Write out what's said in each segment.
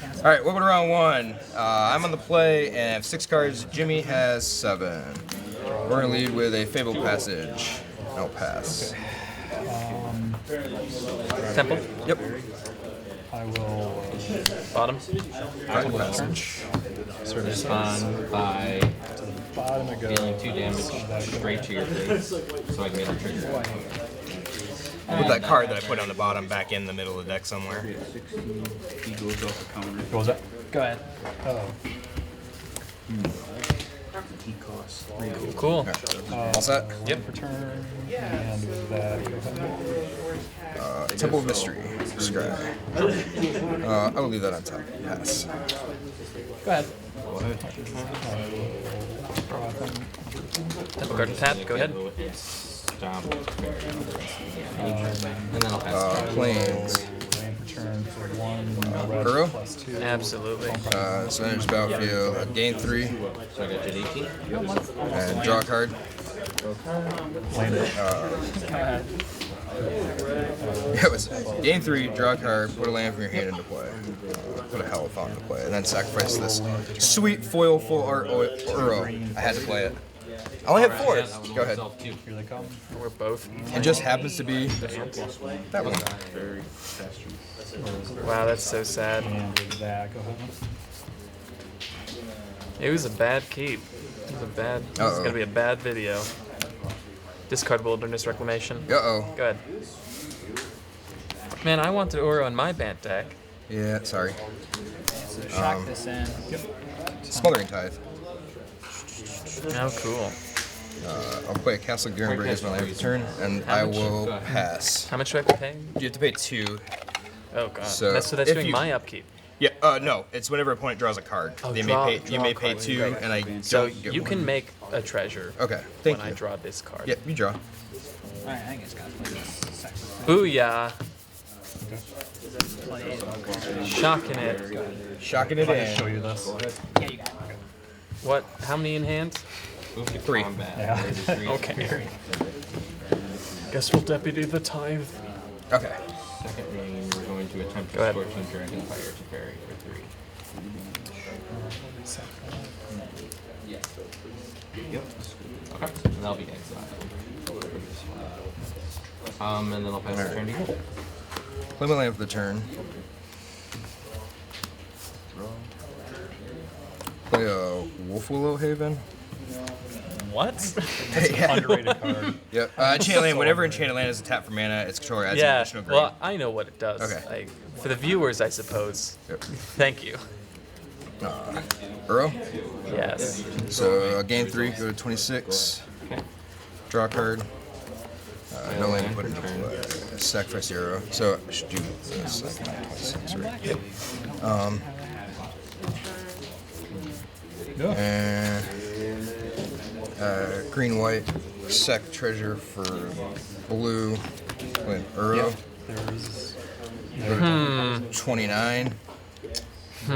All right, welcome to round one. I'm on the play and I have 6 cards. Jimmy has 7. We're going to lead with a Fabled Passage. No pass. Temple? Yep. I will. Bottom? Fabled Passage. Respond by Bottom it goes. dealing 2 damage straight to your face, so I can get a trigger. Put that card that I put on the bottom back in the middle of the deck somewhere. He goes off a counter. What was that? Go ahead. Oh. He costs 3. Cool. All set? Yep. Return. And with that, Temple of Mystery. Scry. I will leave that on top. Pass. Go ahead. Temple card tapped. Go ahead. Stomp. And then I'll pass. Planes. return for 1 red Burrow? plus 2. Absolutely. So enters battlefield. Gain 3 So I got to 18. and draw a card. Land it. It was gain 3, draw a card, put a land from your hand into play. Put a Hellfont into play, and then sacrifice this sweet foil full art Uro. I had to play it. I only have 4. Go ahead. Here they come. We're both. It just happens to be that one. Very fast. Wow, that's so sad. And with that, go ahead. It was a bad keep. It was a bad. This is Uh-oh. gonna be a bad video. Discard Wilderness Reclamation. Uh-oh. Go ahead. Man, I wanted Oro in my Bant deck. Yeah, sorry. So shock this in. Smothering Tithe. Oh, cool. I'll play a Castle Gurenberg as my land turn, and I will pass. How much do I have to pay? You have to pay 2. Oh god. So, that's if doing you- my upkeep. Yeah, no, it's whenever opponent draws a card. Oh, They draw you may a pay card. 2, and I So don't get you 1. can make a treasure. Okay, thank when you. I draw this card. Yeah, you draw. Alright, I think it's got to play this second. Booyah! Play it. Shocking it. Shocking it If I just show in. you this. Yeah, you got it. What? How many in hand? Move to 3. combat. Yeah. There's a 3. Okay. Guess we'll deputy the tithe. Okay. Second main, we're going to attempt Go to ahead. Scorching Dragon Fire to parry for 3. Yep. Okay, and that'll be exiled. And then I'll pass the turn to you. Play my land for the turn. Play a Wolf Willow Haven. What? Yeah. Underrated card. Yep. Enchanted land. Whenever Enchanted land is a tap for mana, its controller adds an Yeah. additional green. Well, I know what it does. Okay. Like, for the viewers, I suppose. Yep. Thank you. Uro. Yes. So gain 3, go to 26. Okay. Draw a card. No land to put into play. Sacrifice Uro. So I should do this. Like 26, right? Yep. And green white. Sack treasure for blue. Wait, Uro. There's 29. I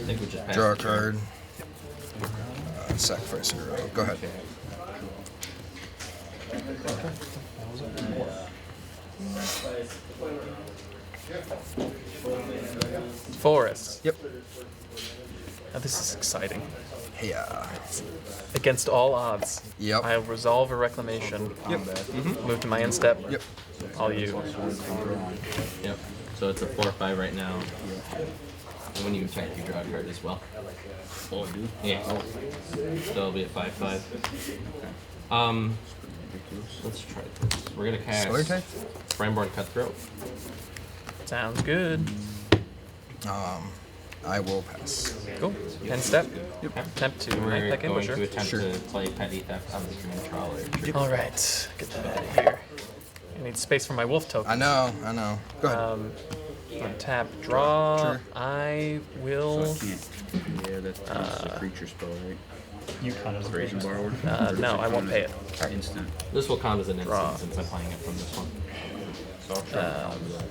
think we just pass Draw a the turn. card. Sacrifice Uro. Go ahead. Forest. Yep. Now, this is exciting. Yeah. Against all odds. Yep. I'll resolve a reclamation. Yep. Move to my end step. Yep. All you. Yep. So it's a 4/5 right now. And when you attack, you draw a card as well. Oh, dude. Yeah. So it'll be a 5/5. Let's try this. We're gonna cast Smothering Tithe? Brainborn Cutthroat. Sounds good. I will pass. Cool. End step. Okay. Attempt to We're Nightpack going to Ambusher. attempt Sure. to play Petty Theft on the Dream Trawler. All right. Get that out of here. I need space for my wolf token. I know. Go ahead. Untap, draw. Sure. I will. Can't. Yeah, that's a creature spell, right? you kind of Raise and borrow. No, I won't pay it. Instant. This will count as an Draw. instant since I'm playing it from this one. So I'll try to counter that.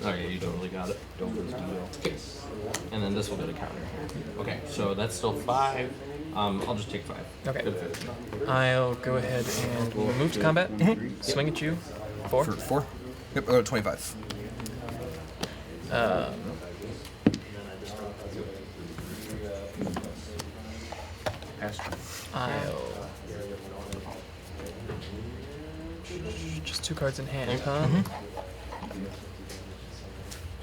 Oh yeah, you totally got it. Don't lose deal. Okay. And then this will get a counter. Okay, so that's still 5. I'll just take 5. Okay. Good food. I'll go ahead and move to combat. Swing at you. 4. For 4? Yep, I'll go to 25. I'll just 2 cards in hand, huh?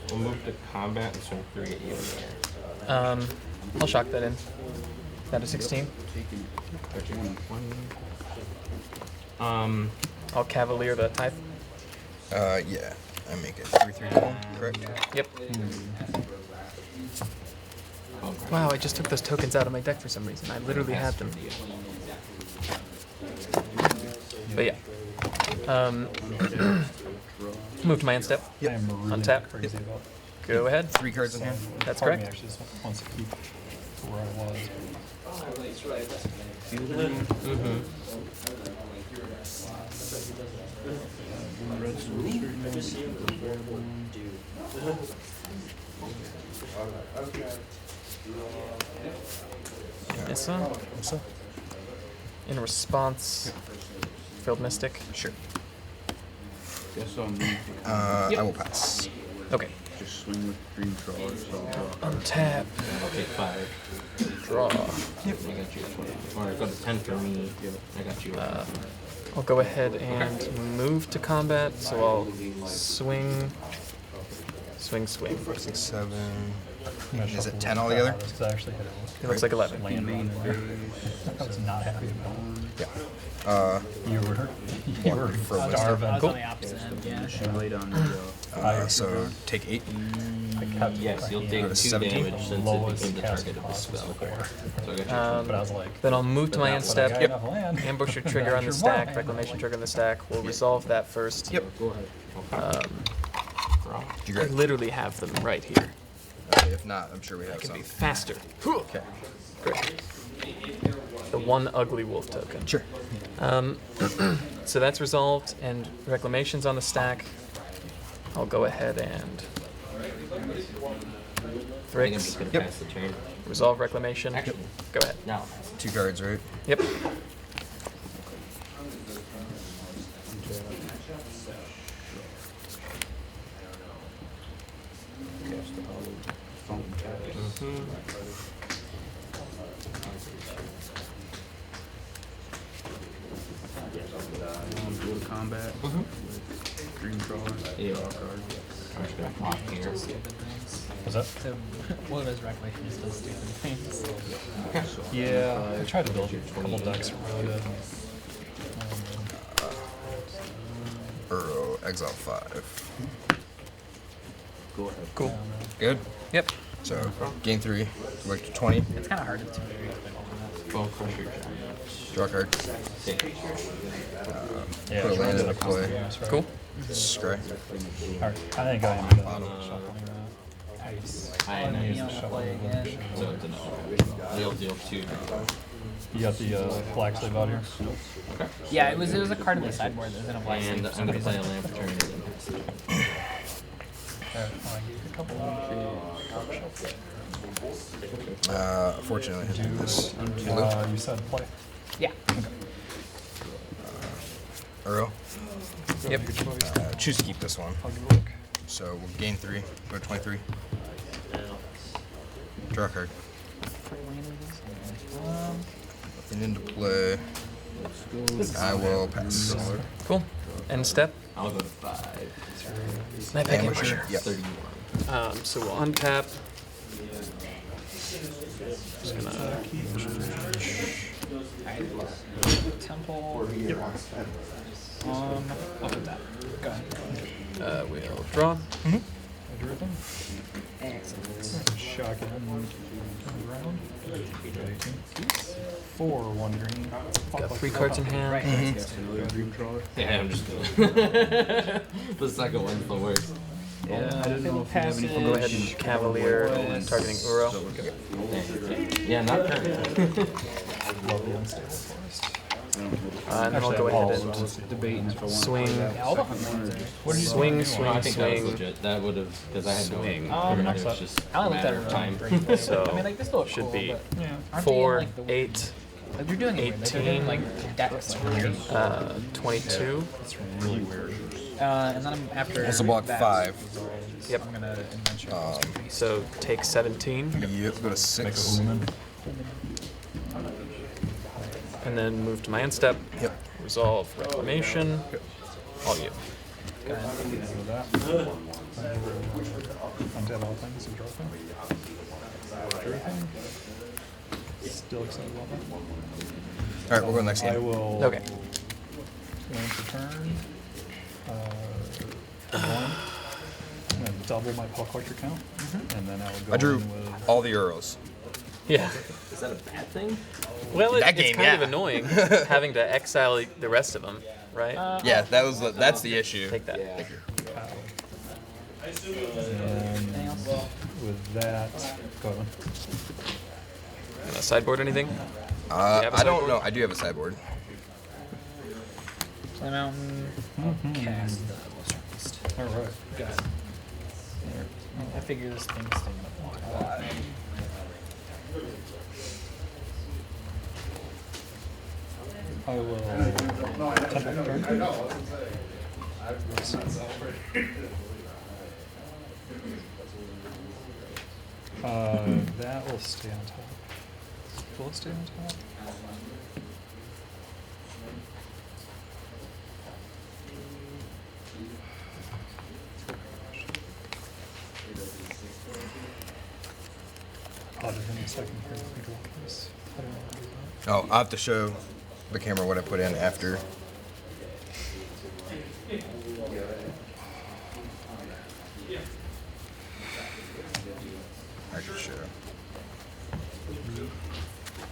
We'll move to combat and swing 3 at you in the air. I'll shock that in. That a 16. I'll Cavalier the type. Yeah. I make it 3/3, correct? Yep. Wow, I just took those tokens out of my deck for some reason. I literally had them. But yeah. Move to my end step. I am really Untap. crazy about. Go ahead. 3 cards in hand. That's Part of me correct. actually just wants to keep where I was. Miss one. In response, Field Mystic. Sure. Guess I'll move. I will pass. Okay. Just swing with green trawlers. So I'll draw. Untap. I'll take 5. Draw. I got you 20. Or go to 10 for me. I got you. I'll go ahead and move to combat, so I'll swing. 4, 6, 7. I'm gonna Is it shuffle 10 the altogether? crap out of this 'cause I actually hit It looks like 11. land Main on there. I was not happy about Yeah. it. You were for wisdom. starving. I was Cool. on the opposite end, yeah. She laid on the. So take 8. Yes, you'll take Go to 2 17. damage since it Lowest became the cast target of the cost spell. was 4. So I got you. But I was like, Then I'll move to my end but I step. got enough land. Ambush your trigger on the That's your stack. mind. Reclamation trigger on the stack. We'll resolve that first. Yep. Go ahead. You I great. literally have them right here. Okay, if not, I'm sure we have It can some. be faster. Okay. Great. The one ugly wolf token. Sure. So that's resolved, and reclamation's on the stack. I'll go ahead and I think I'm just Thrix. gonna pass the turn. Resolve reclamation. Actually, Go ahead. now. 2 cards, right? Yep. Go to combat. Green trawler. Yeah. Draw a card. I'm just gonna pop here. Was that? So, what does Regulation still stupid things? Yeah, I tried to build a couple decks around it. Burrow, exile 5. Go ahead. Cool. Good? Yep. So, game 3, work to 20. It's kind of hard to do. Bone crusher. Draw a card. Take. Yeah, Put a trying land to into do play. this, right? Cool. Scry. Alright, I think I am done shuffling that. Nice. I Oh, know. you want to play again? So it's a no. Deal 2. You got the black sleeve out here? Yeah, it was a card in the sideboard that was in a black And sleeve for I'm some gonna play reason. a land for turn and then pass it. Alright, I gave you a couple Fortunately, I have this. you said play. Yeah. Burrow. Yep. Choose to keep this one. I'll give it a look. So, we'll gain 3, go to 23. Draw a card. Nothing into play. I will pass. Cool. End step. I'll go to 5. My pick Ambusher. ambusher. Yep. 31. So we'll untap. Just gonna Temple. I'll put that. Go ahead. we'll draw. I drew them. Excellent. Shock it and turn around. 4, 1 green. Got 3 cards in hand. Right. Guess another green trawler. Yeah, I'm just gonna. The second one's the worst. I didn't know if you have anything. We'll go ahead and Cavalier targeting Uro. Yeah, not current. Love the unstable forest. And then I'll go ahead and Debating if I want swing. Swing, I swing, think that was swing. legit. That would have, because I had no. Swing. It was Next up. just I a only looked at matter it of time. briefly. So, I mean, like, this still looks should cool, be but Yeah. aren't they in, 4, like, the 8, like, they're doing it weird. Like, they're doing, like, decks. 22. It's really weird. And then I'm after. Also block that, 5. Yep. I'm gonna adventure. So take 17, Yep, go to 6. and then move to my end step. Yep. Resolve Reclamation. All you. Untap all things and draw thing. Everything. Still excited about that. Alright, we'll go next I game. will. Okay. Once a turn. One. I'm gonna double my Pull Collector count, and then I will go I drew in with. all the Euros. Yeah. Is that a bad thing? Well, That it's game, kind of yeah. annoying having to exile the rest of them, right? Yeah, that's the issue. Take that. Yeah. And with that, go ahead. Sideboard anything? You have a I don't sideboard? know. I do have a sideboard. Play Mountain. Cast the Luster Beast. All right. Got it. I figure this thing's staying up. I will. Tentacle turn. That will stay on top. Will it stay on top? I'll just in a second here. Let me draw this. I don't know how to do that. Oh, I'll have to show the camera what I put in after. I should show.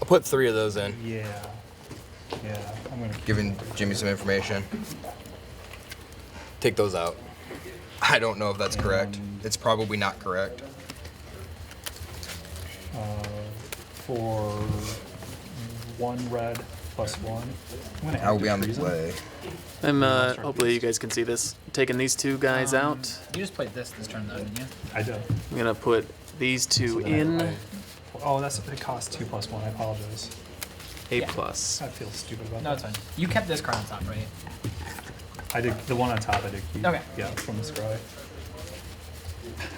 I'll put 3 of those in, Yeah. Yeah. I'm gonna. giving Jimmy some information. Take those out. I don't know if that's correct. It's probably not correct. For 1 red plus 1. I'm gonna I will active be on the treason. play. I'm hopefully you guys can see this. Taking these 2 guys out. You just played this turn though, didn't you? I do. I'm gonna put these 2 in. Oh, that's it costs 2 plus 1. I apologize. 8 Yeah. plus. I feel stupid about No, that. it's fine. You kept this card on top, right? I did the one on top. I did keep. Okay. Yeah, from the scry.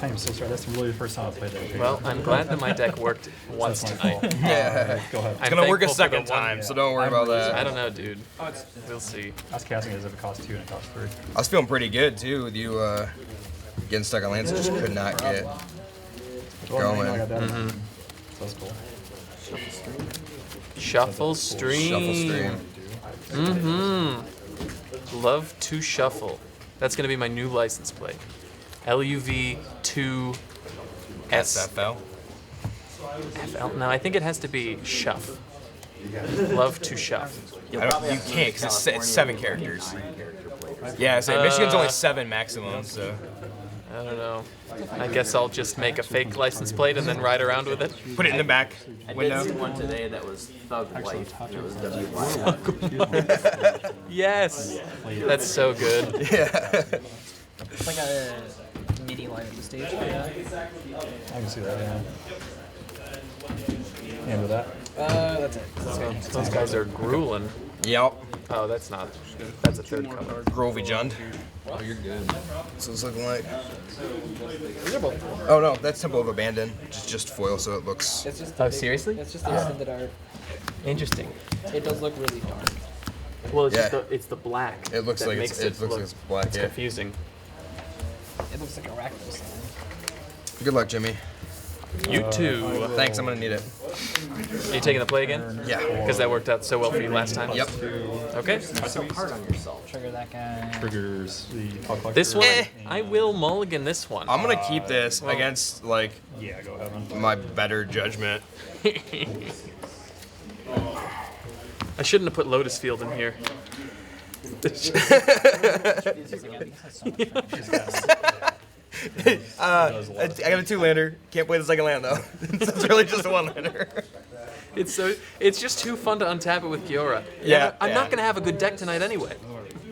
I am so sorry. That's really the first time I played that game. Well, I'm glad that my deck worked once That's my tonight. fault. Yeah. Go ahead. I'm Gonna work a thankful for the second one- time, so don't worry about I that. don't know, dude. We'll see. I was casting it as if it cost 2 and it cost 3. I was feeling pretty good too with you getting stuck on lands. I just could not get. Well, Going. I got that. Mm-hmm. So that's cool. Shuffle stream. Shuffle stream. Mm-hmm. Love to shuffle. That's gonna be my new license plate. LUV2 SFL. FL. No, I think it has to be shuff. Love to shuff. You can't because it's 7 characters. Yeah, so Michigan's only 7 maximum, so. I don't know. I guess I'll just make a fake license plate and then ride around with it. Put it in the back I window. did see one today that was Thug Life, and it was WY. Yes! That's so good. Yeah. It's like a MIDI line at the stage. Yeah. I can see that. Yeah. Handle that. That's it. That's good. Those guys are grueling. Yep. Oh, that's not. That's a third color. Grovey Jund. Oh, you're good. So it's looking like. Oh no, that's Temple of Abandon. Just foil, so it looks. It's just Oh, seriously? It's just the extended art. Interesting. It does look really dark. Well, it's Yeah. just it's the black. It looks that like makes it looks like it's black. It's Yeah. confusing. It looks like a Rakdos sign. Good luck, Jimmy. You too. Thanks. I'm gonna need it. Are you taking the play again? Yeah. Because that worked out so well for you last time. Yep. Okay. So hard on yourself. Trigger that guy. Triggers the Puck Collector. This one, Eh. I will mulligan this one. I'm gonna keep this against like Yeah, go ahead. my better judgment. I shouldn't have put Lotus Field in here. I got a 2-lander. Can't play the second land though. So it's really just a 1-lander. It's just too fun to untap it with Giora. Yeah, I'm yeah. not gonna have a good deck tonight anyway.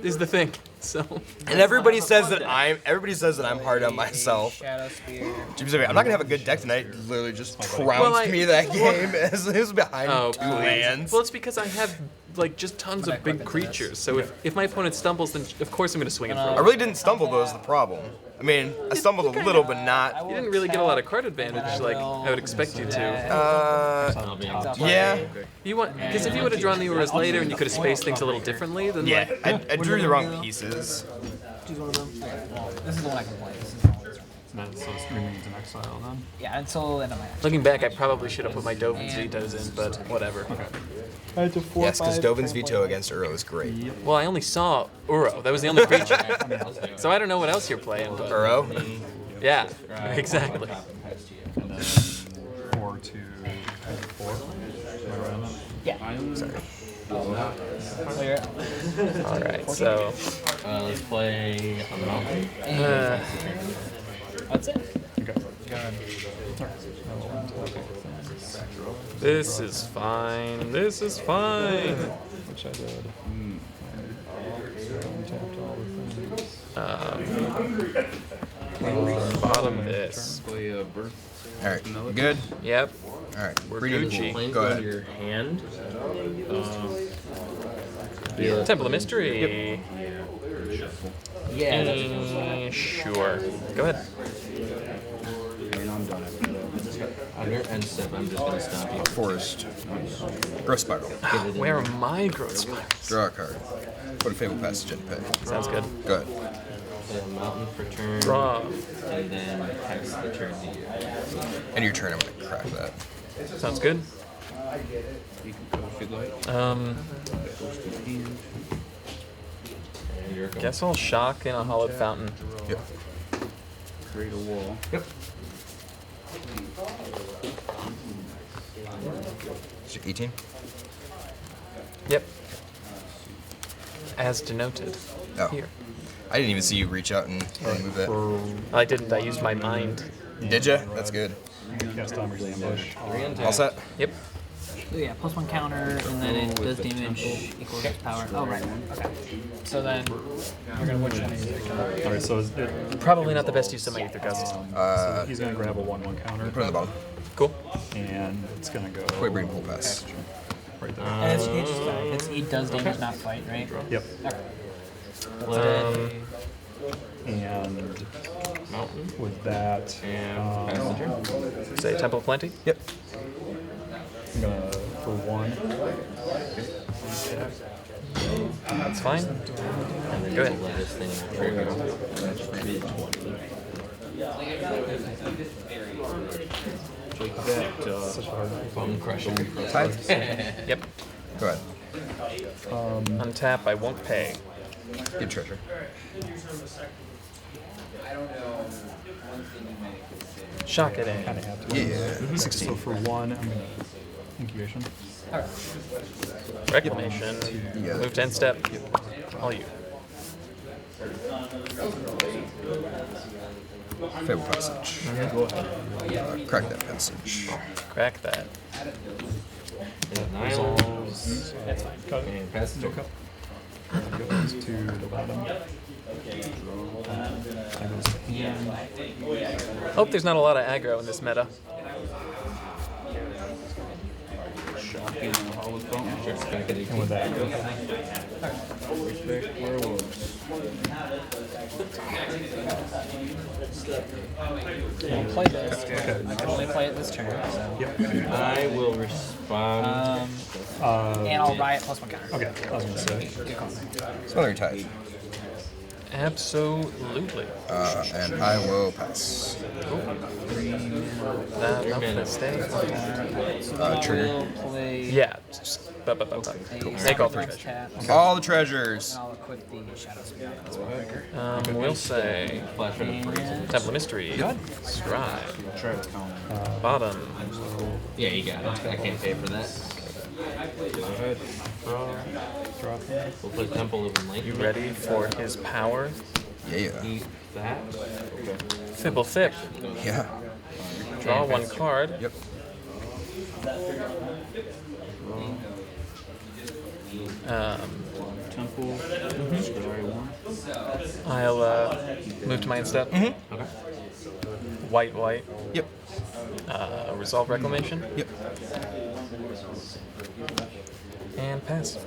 Is the thing. So And everybody says that I'm hard on myself. Shadow Spear. Jimmy's like, I'm not gonna have a good deck tonight. Literally just trounced Well, me that game as it was behind oh 2 please. lands. Well, it's because I have like just tons of big creatures. So if my opponent stumbles, then of course I'm going to swing it for I one. really didn't stumble though is the problem. I mean, I stumbled a little, but not. You didn't really get a lot of card advantage like I would expect you to. I'll be honest. Yeah. You want because if you would have drawn the Auras later and you could have spaced things a little differently, then Yeah, like, I drew the wrong pieces. Choose one of them. Okay, well, this is the one I can play. This is the one that's right. So Screaming's an exile then. Yeah, until end of my action. looking back, I probably should have put my Dovin's vetoes in, but whatever. Yes, because Dovin's veto against Uro is great. Well, I only saw Uro. That was the only creature. So I don't know what else you're playing, but Uro? yeah, exactly. And then 4 to 4. Am I right on that? Yeah. Sorry. Clear. All right, so Let's play on the mountain. That's it. Okay. this is fine. This is fine. Which I did. Untapped all the things. Bottom this. Play Birth. Alright, good? Yep. Alright, We're reading Gucci. pool. Planes Go go to ahead. your hand. Temple of Mystery. Yeah. Sure. Go ahead. And I'm done after that. On your end step, I'm just gonna stop you. Forest. Growth Spiral. Where are my growth spikes? Draw a card. Put a Fable Passage in pay. Sounds good. Go ahead. Play a mountain for turn. Draw. And then hex the turn to you. And your turn, I'm going to crack that. Sounds good. You can go if you'd like. Mm-hmm. Goes to the hand. And you're going. Guess I'll shock in a hollowed fountain. Yep. Create a wall. Yep. Is it 18? Yep. As denoted. Oh. Here. I didn't even see you reach out and move that. I didn't. I used my mind. Did ya? That's good. Cast Timer's Ambush. All set? Yep. So yeah, +1 counter, and then it does damage equals its power. Oh, right. Okay. So then, you're going to which one is it? Alright, so is it, Probably not the best use of my Ether Gust. so he's going to grab a 1/1 counter. Put it on the bottom. Cool. And it's going to go Quick Breeding Pool Pass. right there. And it does damage, not fight, right? Yep. Okay. And Mountain. with that, Say Temple of Plenty. Yep. I'm going to, for 1, That's fine. Go ahead. Let this thing trigger. Take that. Bone crusher. Tithe? Yep. Go ahead. Untap. I won't pay. Good treasure. Shock it kind in. of have to. Yeah. 16. So for 1, I'm going to incubation. Reclamation. Yeah. Move to end step. All you. Fable Passage. Crack that passage. Crack that. Resolves. That's fine. And pass it. Goes to the bottom. That goes to hand. Hope there's not a lot of aggro in this meta. Shocking on the Hollow Fountain. Just back at And with that, Back where it was. I'll play this. I can only play it this turn. So. I will respond. And I'll riot +1 counter. okay, I was going to say. Good call. Smothering Tithe. Absolutely. And I will pass. That up for stay. Trigger. We'll play. Yeah. Take all 3 treasures. Tap. All the treasures. I'll equip the Shadow Spear on this one. We'll say Flash for the freeze. Temple of Mystery. Scribe. Try to count. Bottom. Yeah, you got it. I can't pay for that. Go ahead. Drop. We'll put Temple of Enlightenment. You ready for his power? Yeah. Eat that. Fibble Thip. Yeah. Draw 1 card. Yep. Temple. Scry 1. I'll move to my end step. Okay. White. Yep. Resolve Reclamation. Yep. And pass.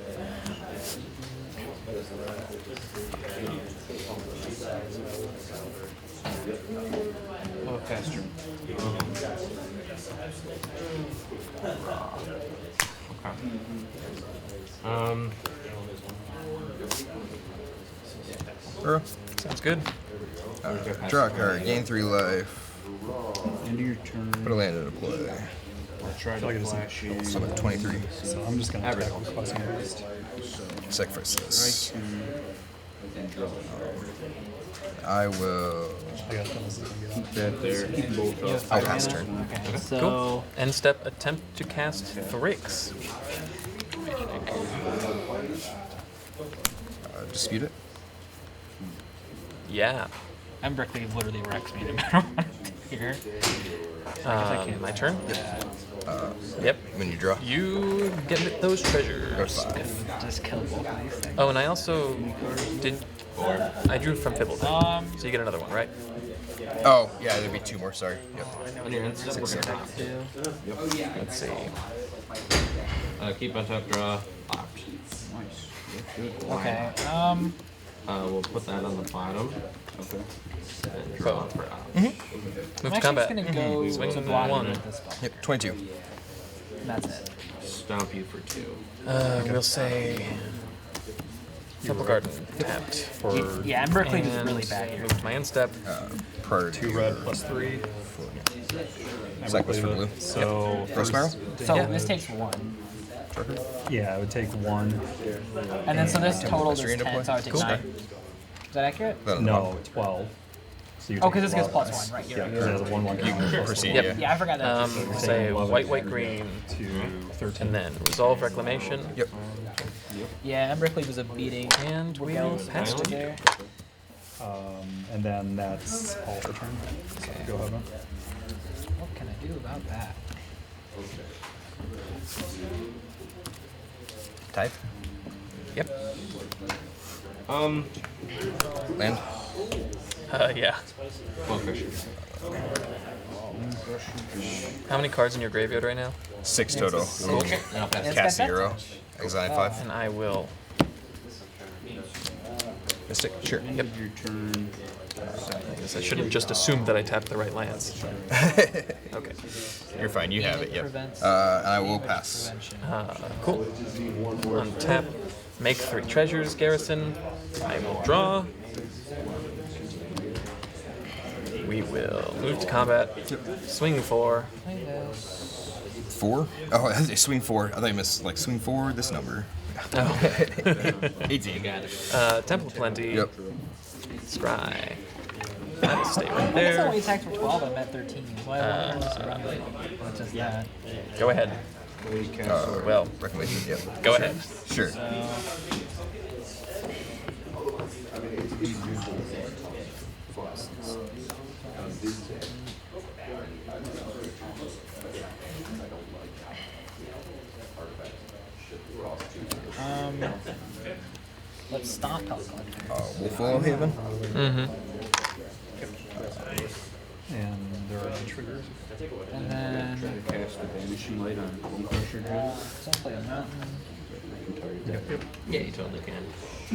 Oh, faster. Uro. Sounds good. Draw a card. Gain 3 life. End of your turn. Put a land into play. I'll try to flash you. So I'm at 23. So I'm just gonna Average. attack with Passing Arrest. Sacrifice this. And draw. I will. I got those. Keep that there. Keep them both up. I'll pass turn. Okay, so Cool. End step, attempt to cast Theros. Dispute it. Yeah. Embercleave literally wrecks me no matter what here. My turn? Yeah, Yep. When you draw. You get those treasures. Go 5. just kill both of these things. Oh, and I also did. I drew from Fibbleton. So you get another one, right? Oh, yeah, there'd be 2 more. Sorry. Yep. On your end step, we're gonna Attack 2. Let's see. keep on top, draw, locked. Nice. Good. Okay. We'll put that on the bottom. Okay. And draw for out. I'm Move to actually combat. just gonna go Swing to block 1. with this spell. Yep. 22. And that's it. Stomp you for 2. We'll say. Temple Garden tapped. For Yeah, Embercleave is And really bad here. move to my end step. Prior 2 to red plus 3. Sacrifice for blue. So Throw spiral. So Yeah. this takes 1. yeah, it would take 1. And then so this Temple total Mystery is into 10, play. so it takes Cool. 9. Is that accurate? No, 12. So you Oh, take because this gets 12. +1, right? You're Yeah, right. because it has a 1/1 counter. Proceed. Yep. Yeah. Yeah, I forgot that. Say 11 white, white, green. To 13. And then Resolve Reclamation. Yep. Yeah, Embercleave was a beating. And we We'll pass patch it. there. And then that's all for turn. So go ahead, man. What can I do about that? Type. Yep. Land. Yeah. Bone crusher. How many cards in your graveyard right now? 6 total. Cool. And I'll pass It's Cast got 0. Exile 5. And I will. Mystic. Sure. Yep. Your turn. I guess I shouldn't just assume that I tapped the right lands. Okay. You're fine. You have it. Yep. Prevents- And I will pass. Prevention. Cool. Untap. Make 3 treasures, Garrison. I will draw. We will move to combat. Swing 4. 4? Oh, I swing 4. I thought you missed like swing 4. This number. Oh. 18. Got it. Temple Plenty. Yep. Scry. That'll stay right I guess I there. only attacked for 12, I'm at 13. So I have 1 turn to run it. It's just that. Go ahead. Well, Reclamation. Yep. go ahead. Sure. Let's stop talking. Wolf Haven. Mm-hmm. And there are no triggers. And then Cast the Vanishing Light on Bone Crusher guy. so I'll play a mountain. Yeah, you totally can.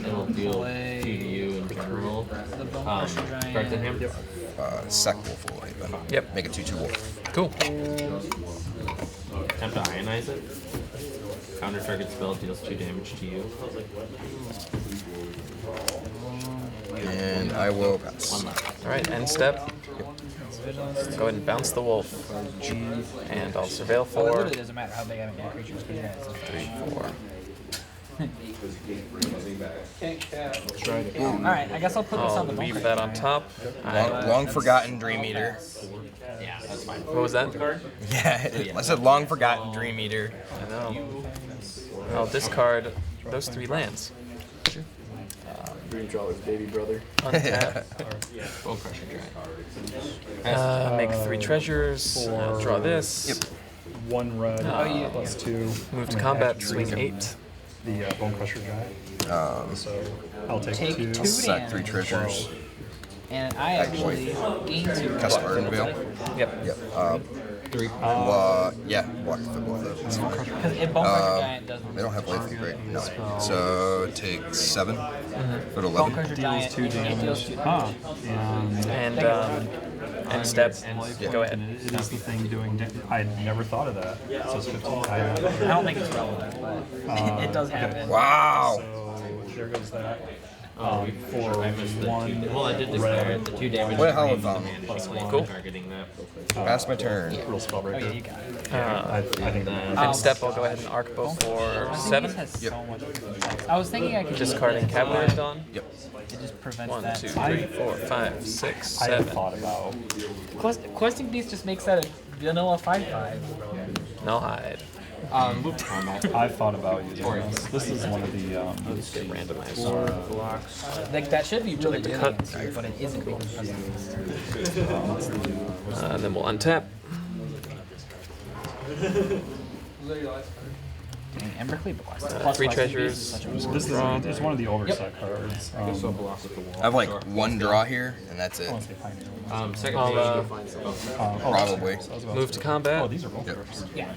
It'll deal 2 to you in general. The Bone Crusher Cards in Giant. hand? Sack Wolf Haven. Yep. Make it 2/2 Wolf. Cool. Attempt to ionize it. Counter target spell deals 2 damage to you. And I will pass. 1 left. All right. End step. Go ahead and bounce the wolf. And I'll surveil Oh, it 4. literally doesn't matter how big I make my creatures because yeah, it's 3, 4. Alright, I guess I'll put this I'll on the Bone leave Crusher that on Giant. top. Long forgotten Dream Eater. Yeah, that's fine. What was that? Yeah, I said long forgotten Dream Eater. I know. I'll discard those 3 lands. Dream Trawler's baby brother. Untap. Bone crusher giant. Make 3 treasures. Draw this. Yep. 1 red plus 2. Move to I'm gonna combat. activate Swing 8. The Bone Crusher guy. So I'll take Take 2. two. Sack 3 treasures. And I actually gained 2. Cast Ardenvale. Yep. Yep. 3. Yeah, block the both of them. Because if Bone Crusher Giant doesn't. They don't have life great. No. So take 7. Go to Bone 11. Crusher Deals Giant 2 it deals damage. 2 Huh. damage. And step. Yeah. Go ahead. It is the thing doing. I never thought of that. So it's 15. I don't think it's relevant, but it does happen. Wow. So there goes that. Oh, For I missed the 1 2. Well, I did declare it. The 2 damage. What a is hell of green, fun. managing Cool. targeting that. Pass my turn. real spell Oh yeah, breaker. you got it. I think And step, I'll go ahead and Arkbow for This 7. has Yep. so much. I was thinking I could Discarding Cavalry Dawn. Yep. It just prevents 1, that. 2, 3, 4, 5, 6, I had 7. thought about. Questing Beast just makes that a vanilla 5/5. No hide. Move to combat. I thought about using this. This is one of the Randomized. Like that should be really like to good cut? against you, but it isn't because of Questing Beast. And then we'll untap. Dang, Embercleave Blast. 3 Questing Beast treasures. is such a This is it's one of the oversight cards. I have like 1 draw here, and that's it. Second I'll page. Probably. move to combat. Oh, these are both Yep. yours. Yeah.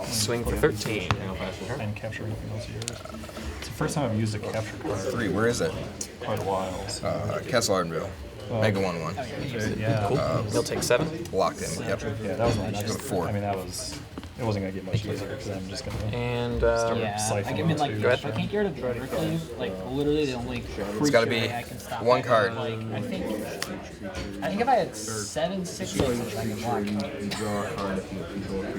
Swing for 13. And capture anything else yours. It's the first time I've used a capture card 3. Where is it? in quite a while. So, Castle Ardenvale. Mega 1/1. yeah. He'll take 7. Blocked him. Yep. Yeah, that was nice. Go to 4. I mean, it wasn't gonna get much easier because I'm just gonna. And Yeah, Siphon like, I mean, like, two. Go ahead. if I can't get rid of the Embercleave, like, literally the only It's gotta creature be I can stop 1 that, card. Like, I think if I had 7 6/6s, I could block it.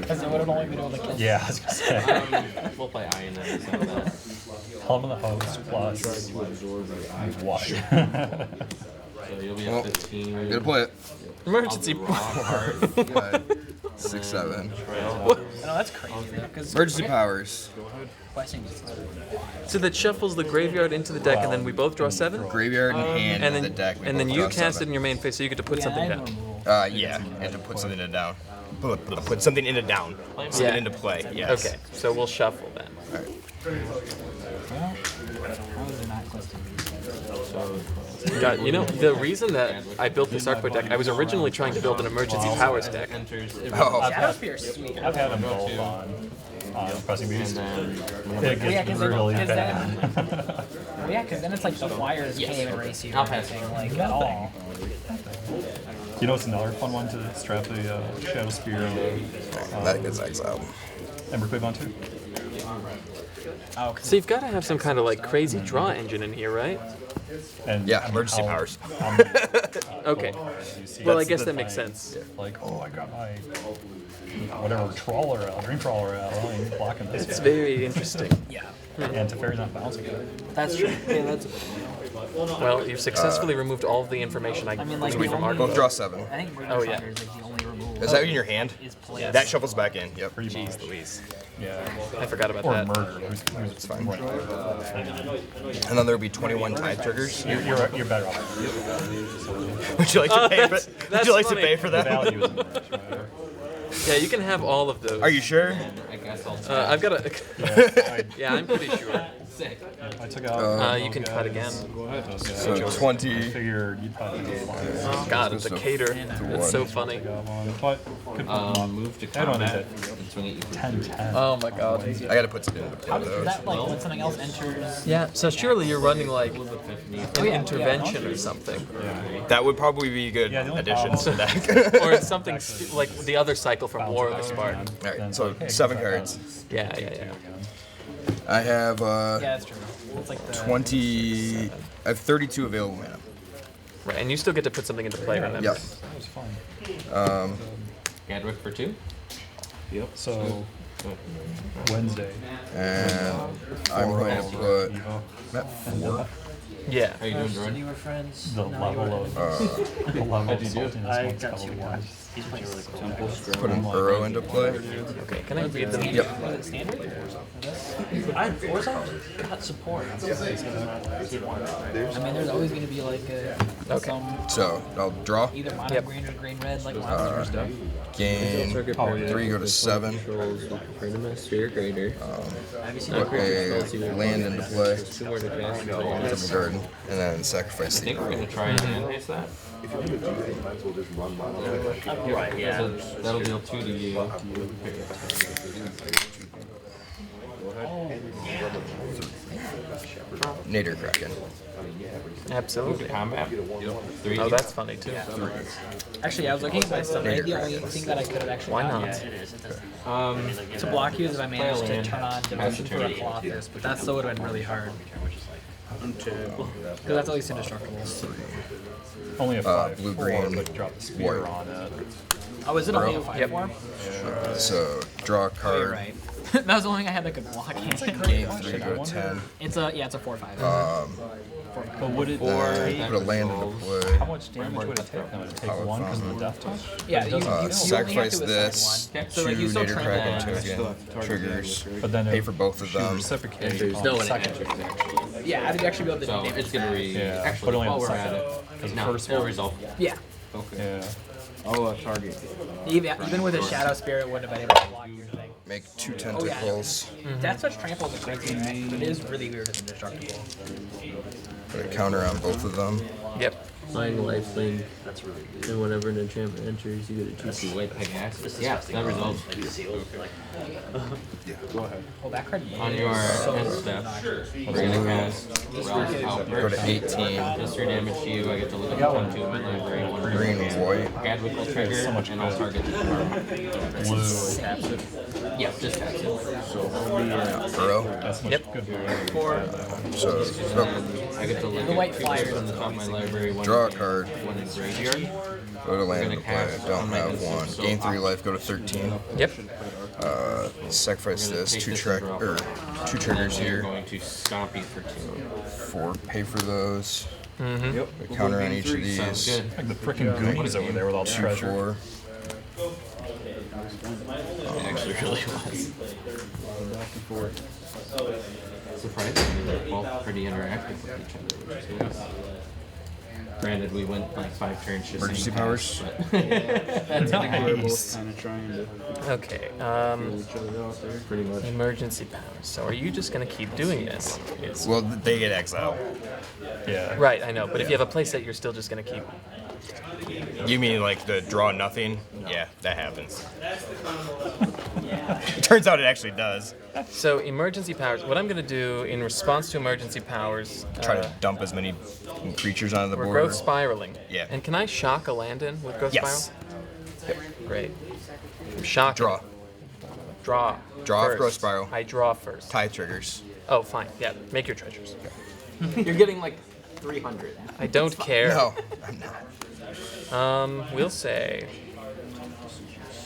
Because it would have only been able to kill. Yeah, I was gonna say. We'll play Iron and so that. Helm of the Host plus what? So you'll be Well, at 15. Gonna play it. emergency. Draw a card. 6, 7. No, that's crazy, though. Because Emergency powers. Questing Beast is So that shuffles the graveyard into the deck, and then we both draw 7. Graveyard and hand And in then, the deck. We and then both you draw cast it 7. in your main phase, so you get to put yeah, something I have down. no rule. Yeah, and to put something in down. Put something in a down. Put it into play. Yes. Okay, so we'll shuffle then. All right. Well, how is it not Questing Beast? God, you know, the reason that I built this Arkbow deck, I was originally trying to build an emergency powers deck. Enters. Oh. Shadowspear is sweet. I've had them both on Pressing Beast. And then It Yeah, gets 'cause really then- bad. Well, yeah, because then it's like the flyers can't even race you or I'll pass. anything, like, at all. You know, it's another fun one to strap the Shadow Spear and the That gets exiled. Embercleave on too. Oh, So you've got to have some kind of like crazy draw engine in here, right? And Yeah, emergency I'll- powers. Okay. You see, Well, I that's guess the that makes thing. sense. Like, oh, I got my whatever trawler out, dream trawler out. Oh, I'm blocking this. It's guy. very interesting. yeah. And Teferi's not bouncing it. That's true. Yeah, that's. Well, you've successfely removed all of the information I mean, like, took away the from only- Both Arkbow. draw 7. I think Oh, yeah. Fighters is the only removal. Is that in your hand? Is play. That shuffles back in. Yep. Jeez Louise. Yeah. I forgot about Or that. murder. It's fine. And then there will be 21 tide triggers. You're better off. Would you like to pay for? Would that's you like funny. to pay for The that? value isn't much, right? Yeah, you can have all of those. Are you sure? I guess I'll I've got a. Yeah, Yeah, I'm pretty sure. sick. I took out. You can cut again. So 20. Figured you'd probably do fine. God, it's a cater. It's so funny. Got one, but could put them on. Move to I don't need combat. it. And swing at you. 10-10. Oh my God. I gotta put something in How the does that like when something else enters? Yeah. So surely you're running like an yeah, intervention or something, That would probably be good Yeah, the only additions to problem- that. or it's something like the other cycle from War of the Spartan. Alright, so 7 cards. Yeah, yeah, yeah. I have Yeah, that's true. It's like the 20. I have 32 available mana. Right, and you still get to put something into play. Remember? Yep. That was fun. Gadwick for 2. So, Wednesday. And I'm going to put. Evo. I'm at 4. Yeah. How you doing, you Jordan? were friends. The level of saltiness once covered one. He's playing really cool. Put an Uro into play. Okay. Can I read them? Yep. Was it standard? I had Forza got support. I mean, there's always going to be like some So I'll draw. either mono Yep. green or green red like monster stuff. Gain 3, go to 7. Sphere greater. Have you seen Put a land into play. Two more to cast. Double guard card, and then sacrifice I the think we're gonna try and enhance that. Right, yeah. So that'll deal 2 to you. Nader Kraken. Absolutely. Combat. 3. Oh, that's funny too. Actually, I was looking at my stuff. I think the only thing that I could have actually Why done not? to block you is if I managed to turn on Devotion for a Colossus, but that still would have been really hard. Because that's at least indestructible. Only a 5. blue-green, but drop the spear white. on it. Oh, is it only a 5 Yep. form? So draw a You're card. right. That was the only thing I had that could block. Game 3, go to 10. It's a 4/5. But would it Then put a land into how play. much damage would it take? Would it take 1 because of the death touch? Yeah, you only have to Sacrifice assign this, one. 2 So like you still Nader turn Kraken that. token, triggers, But then pay for both of she them. reciprocates There's on no the one second. enters actually. Yeah, how did you actually be able to do So damage? it's gonna Yeah, actually but only on while the we're at second. it. Because the No, first it'll one. resolve. Yeah. Yeah. Oh, target. Even with a Shadow Spirit, wouldn't have been able to block your thing. Make 2 Oh, yeah. tentacles, Death Touch Trample is a crazy effect, but it is really weird as indestructible. put a counter on both of them. Yep. Flying lifelink. That's really good. And whenever an enchantment enters, you get a 2/2 White Pegasus. Yeah, that resolves. Go ahead. Oh, that card On your so end step, we're gonna cast Realms Go Outburst. to 18. Just 3 damage to you. I get to look at the top 2 of my library. 1 Green and white. Gadwick will trigger, and I'll target the Blue. Yeah, just taps it. Burrow. That's much Yep. good. So I get to look The white at 2 flyers cards from the top of my library. 1 draw a card, 1 in graveyard. go to land Gonna into play. cast Don't on my have instant, one. so Gain 3 life, go to 13. Yep. Sacrifice We're gonna this, take 2 this track and drop or it. 2 triggers We're here. going to stomp you for 2. 4 pay for those. Yep. A counter on each of Sounds these. good. Like the frickin' Goonies over there with all the 2 treasure. 4. It actually really was. Surprisingly, they're both pretty interactive with each other, which is nice. Granted, we went like 5 turns just Emergency saying powers? pass, That's We're nice. both kind of trying to Okay. feel each other out there. pretty much. Emergency powers. So are you just gonna keep doing this? Well, they get exiled. Yeah. Right, I know. But if you have a playset, you're still just gonna keep. You mean like the draw nothing? Yeah, that happens. It turns out it actually does. So emergency powers. What I'm gonna do in response to emergency powers. Try to dump as many creatures onto the We're board. growth spiraling. Yeah. And can I shock a land in with growth Yes. spiral? Great. I'm shocking. Draw. Draw. Draw off first. growth spiral. I draw first. Tie triggers. Oh, fine. Yeah. Make your treasures. You're getting like 300. I don't care. No, I'm not. We'll say.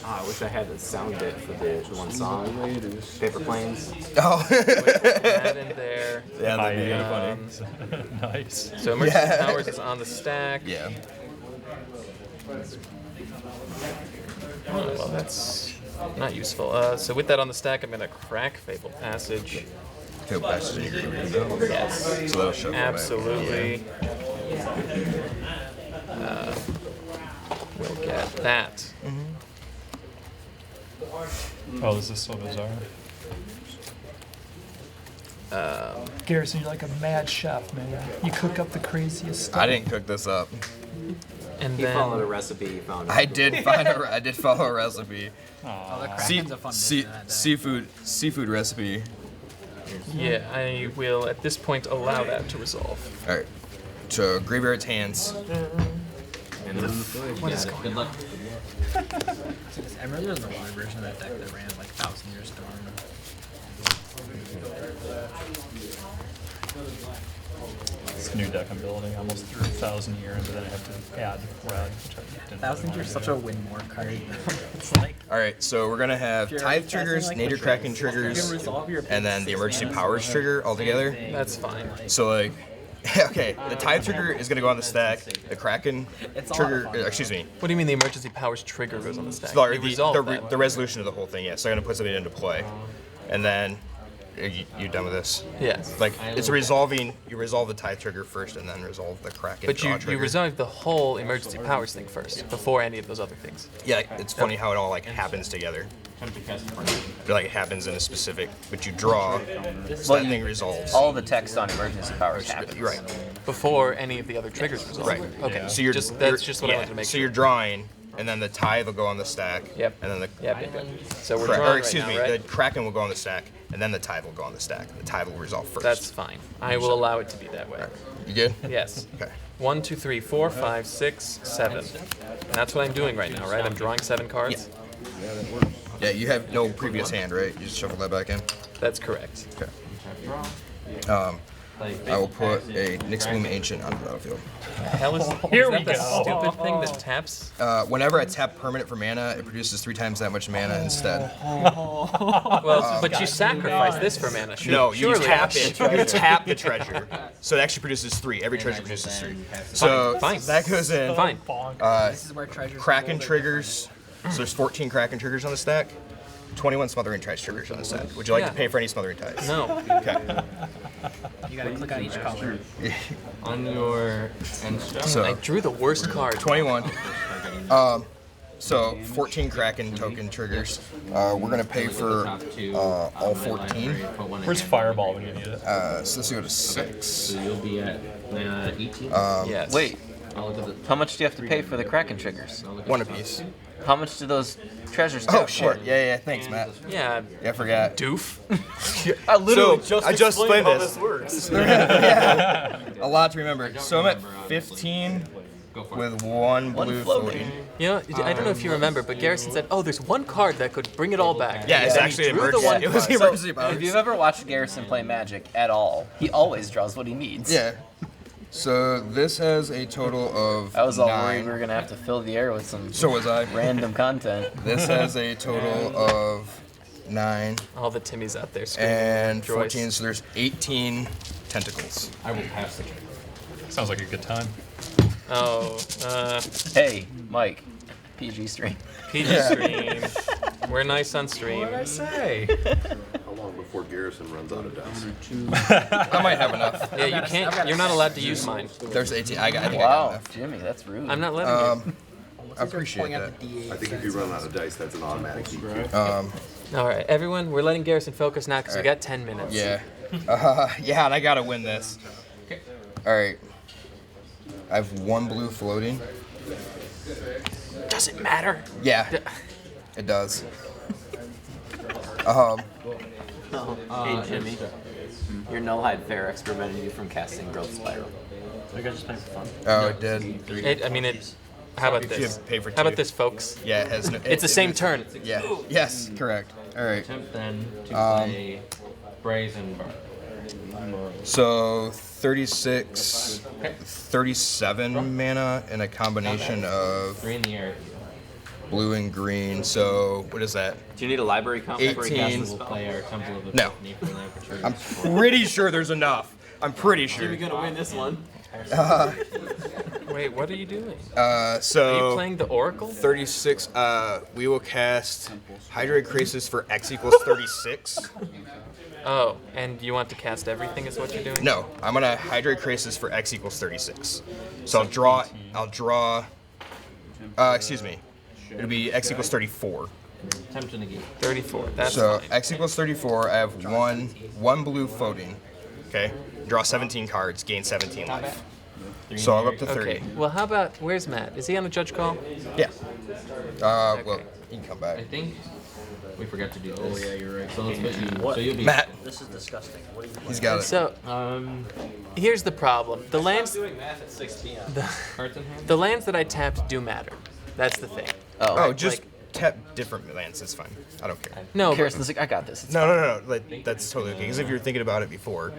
I wish I had the sound bit for the one song. Paper Planes. Oh. That in there. Yeah, that'd be Yeah. funny. Nice. So emergency Yeah. powers is on the stack. Yeah. Oh, well, that's not useful. So with that on the stack, I'm gonna crack Fable Passage. Feel passage in your graveyard. Yes. So that'll shuffle back. Absolutely. We'll get that. Oh, this is so bizarre. Garrison, you're like a mad chef, man. You cook up the craziest stuff. I didn't cook this up. And He followed a then recipe he found. I did follow a recipe. Oh, the Sea- Kraken's a fun sea- bit that day. seafood recipe. yeah, I will at this point allow that to resolve. All right. So graveyard's hands. What is going Good luck. I remember there was a one version of that deck that ran like 1,000 Year Storm. This new deck I'm building almost threw 1,000 year, but then I have to add red, which I didn't. 1,000 Year such a win more card. It's like All right. So we're gonna have you're tithe casting, triggers, like, Nader the Kraken tricks, you can triggers, resolve your and then the six emergency mana powers trigger all together. thing. That's fine. So like, okay, the tithe trigger is gonna go on the stack. The Kraken It's a lot trigger, of fun, though. excuse me, What do you mean the emergency powers trigger goes on the stack? sorry, You resolve that. the resolution of the whole thing. Yeah, so I'm gonna put something into play, and then you done with this? Yes. Like, it's resolving, you resolve the tie trigger first and then resolve the Kraken But draw you trigger. resolve the whole emergency powers thing first, before any of those other things. Yeah, it's funny how it all like happens together. Like it happens in a specific, but you draw, so that thing resolves. All the text on emergency powers happens. Right. Before any of the other triggers resolve. Right. Okay. So you're that's just what I yeah, wanted to make so sure. you're drawing, and then the tie will go on the stack. Yep. And then the Yep. So we're Or drawing excuse right me, now, right? the Kraken will go on the stack, and then the tide will go on the stack. The tide will resolve first. That's fine. I will allow it to be that way. You good? Yes. Okay. 1, 2, 3, 4, 5, 6, 7. And that's what I'm doing right now, right? I'm drawing 7 cards. Yeah, you have no previous hand, right? You just shuffle that back in. That's correct. Okay. I will put a Nyx Bloom Ancient on the battlefield. Hell is, Here is we that the go. stupid thing that taps? Whenever I tap permanent for mana, it produces 3 times that much mana instead. Well, but you sacrifice this for mana. No, you surely. tap it. You tap the treasure, so it actually produces 3. Every treasure produces 3. So Fine. that goes in. Fine. This is where treasures. Kraken triggers. So there's 14 Kraken triggers on the stack. 21 Smothering Ties triggers on the stack. Would you like Yeah. to pay for any Smothering Ties? No. Okay. You gotta click on each color. On your end step. I So drew the worst card. 21. So 14 Kraken token triggers. We're gonna pay for all 14. Where's Fireball when you need it? So let's go to 6. So you'll be at 18. Yes. Wait, I'll look at the. how much do you have to pay for the Kraken triggers? One apiece. How much do those treasures Oh tap shit! for? Yeah, thanks, Matt. Yeah. Yeah, I forgot. Doof. I literally I just explained this. works. Yeah. A lot to remember. So I'm at 15 with 1 blue floating. You know, I don't know if you remember, but Garrison said, "Oh, there's one card that could bring it all back." Yeah, it's And he actually drew the emergency. one It was the card. emergency If powers. you've ever watched Garrison play Magic at all, he always draws what he needs. Yeah. So this has a total of I was all 9. worried we were gonna have to fill the air with some So was I. random content. This has a total of 9 All the Timmies out there screaming. and Joyce. 14. So there's 18 tentacles. I will pass the. Sounds like a good time. Oh, Hey, Mike, PG stream. PG stream. We're nice on stream. Say. How long before Garrison runs out of dice? I might have enough. Yeah, you can't. You're not allowed to use mine. There's 18. I think I got Wow, enough. Jimmy, that's rude. I'm not letting you. I appreciate that. I think if you run out of dice, that's an automatic DQ. All right, everyone, we're letting Garrison focus now because we got 10 minutes. Yeah. Yeah, and I gotta win this. All right. I have 1 blue floating. Does it matter? Yeah, it does. Hey, Jimmy, your no-hide Theros prevented you from casting Growth Spiral. I guys just playing for fun. Oh, it did. How about You this? have to pay for How about 2. this, folks? Yeah, it has. It's the same turn. Yeah. Yes, correct. All right. Attempt then to play Brazen Bar. So 36, 37 mana in a combination of 3 in the air. blue and green. So what is that? Do you need a library count before you cast 18. this We'll spell? play our Temple of the No. I'm pretty sure there's enough. I'm pretty sure. gonna win this one. Wait, what are you doing? Uh, Are you so playing the Oracle? 36. We will cast Hydrate Crisis for X equals 36. Oh, and you want to cast everything is what you're doing? No, I'm gonna Hydrate Crisis for X equals 36. So I'll draw. Excuse me. It'll be X equals 34. Attempt to negate. 34. That's So fine. X equals 34. I have one blue floating. Okay. Draw 17 cards. Gain 17 life. So I'm up to 30. Okay. Well, how about where's Matt? Is he on the judge call? Yeah. Well, you can come back. I think we forgot to do this. Oh yeah, you're right. So let's put you. What? So you'll be. Matt, This is disgusting. What are you he's got it. So here's the problem. The lands, Doing math at 6 p.m. Cards in hand. the lands that I tapped do matter. That's the thing. Oh, just like- tap different lands. It's fine. I don't care. No, but- Garrison's like, I got this. No. Like, that's totally okay. Because if you're thinking about it before,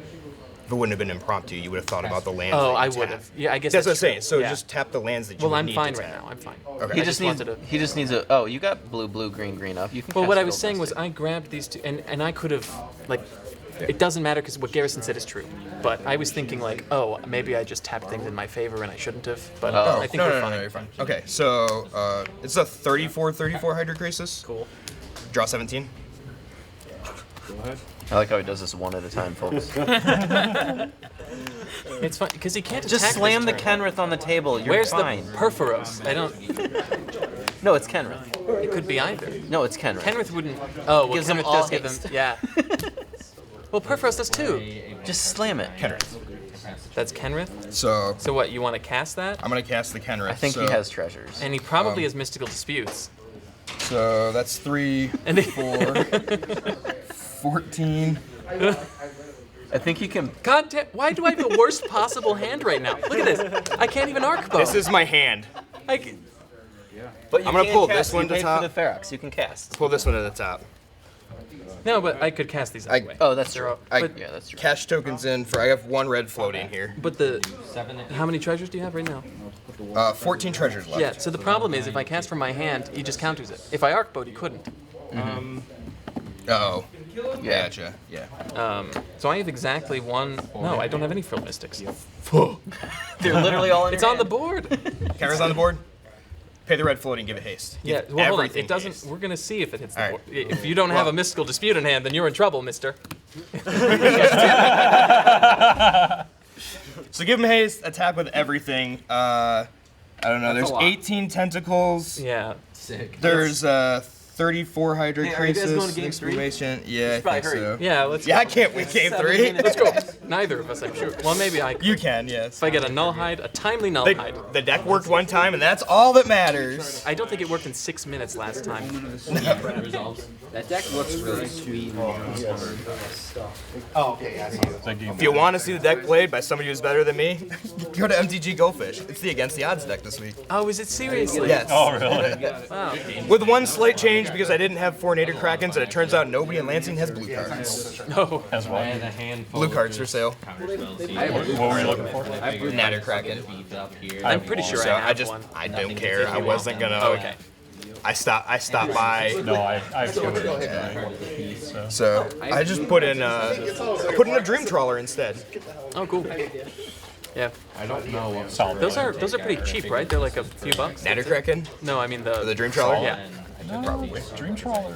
if it wouldn't have been impromptu, you would have thought about the lands. Oh, that I you would tap. have. Yeah, I guess That's what I'm that's saying. true. So Yeah. just tap the lands that you Well, would I'm need fine to right tap. now. I'm fine. Okay. He I just just needs. wanted to- He just needs a. Oh, you got blue, green up. You can. Well, cast what I Growth was saying was Busted. I grabbed these two, and I could have, like, it doesn't matter because what Garrison said is true. But I was thinking like, oh, maybe I just tapped things in my favor and I shouldn't have. But Oh, I think no, we're no, fine. no, you're fine. Okay, so it's a 34 Hydra Crisis. Cool. Draw 17. I like how he does this one at a time, folks. It's fun because he can't Just attack slam the this turn. Kenrith on the table. You're Where's fine. the Perforos? I don't. No, it's Kenrith. It could be either. No, it's Kenrith. Kenrith wouldn't. Oh, well, Gives him Kenrith all does give haste. them. Yeah. Well, Perforos does too. Just slam it. Kenrith. That's Kenrith. So So what? You want to cast that? I'm gonna cast the Kenrith. I think so, he has treasures. And he probably has mystical disputes. So that's 3, And 4, 14. I think he can. God damn! Why do I have the worst possible hand right now? Look at this. I can't even Arkbow. This is my hand. I can, But you I'm gonna can pull cast. this one You to paid top. for the Ferox. You can cast. Pull this one to the top. no, but I could cast these anyway. Oh, that's They're true. all- I but, Yeah, that's true. cash tokens in for. I have 1 red floating here. but the how many treasures do you have right now? 14 treasures left. Yeah. So the problem is, if I cast from my hand, he just counters it. If I Arkbowed, he couldn't. Oh. Yeah. Gotcha. Yeah. So I have exactly 1. No, I don't have any Frilled Mystics. They're literally all in It's your on the hand. board. Camera's on the board. Pay the red floating. Give it haste. Yeah. Give Well, hold on. everything It doesn't. haste. We're gonna see if it hits the All board. right. If you don't have Well- a mystical dispute in hand, then you're in trouble, Mister. So give him haste. Attack with everything. I don't know. There's 18 tentacles. Yeah. Sick. There's 34 Hydra Hey, are you guys going Crisis. to game 3? Exclamation. Yeah, I probably think so. Yeah. Let's. Yeah, I can't win game 3. Let's go. Neither of us, I'm sure. Well, maybe I. You can, yes. If I get a null hide, a timely null hide. The deck worked one time, and that's all that matters. I don't think it worked in 6 minutes last time. That deck looks really sweet. If you want to see the deck played by somebody who's better than me, go to MTG Goldfish. It's the Against the Odds deck this week. Oh, is it seriously? Yes. Oh, really? Wow. With one slight change because I didn't have 4 Nader Krakens, and it turns out nobody in Lansing has blue cards. No. As well. Blue cards for sale. What were you looking for? Nader Kraken. I'm pretty sure So I have just, one. I don't care. I wasn't gonna. Oh, okay. I stopped by. No, I've given it. So I just put in a Dream Trawler instead. Oh, cool. Yeah. I don't know what. Solid. Those are pretty cheap, right? They're like a few bucks. Nader Kraken? No, I mean The Dream Trawler? Yeah. Probably. Dream Trawler.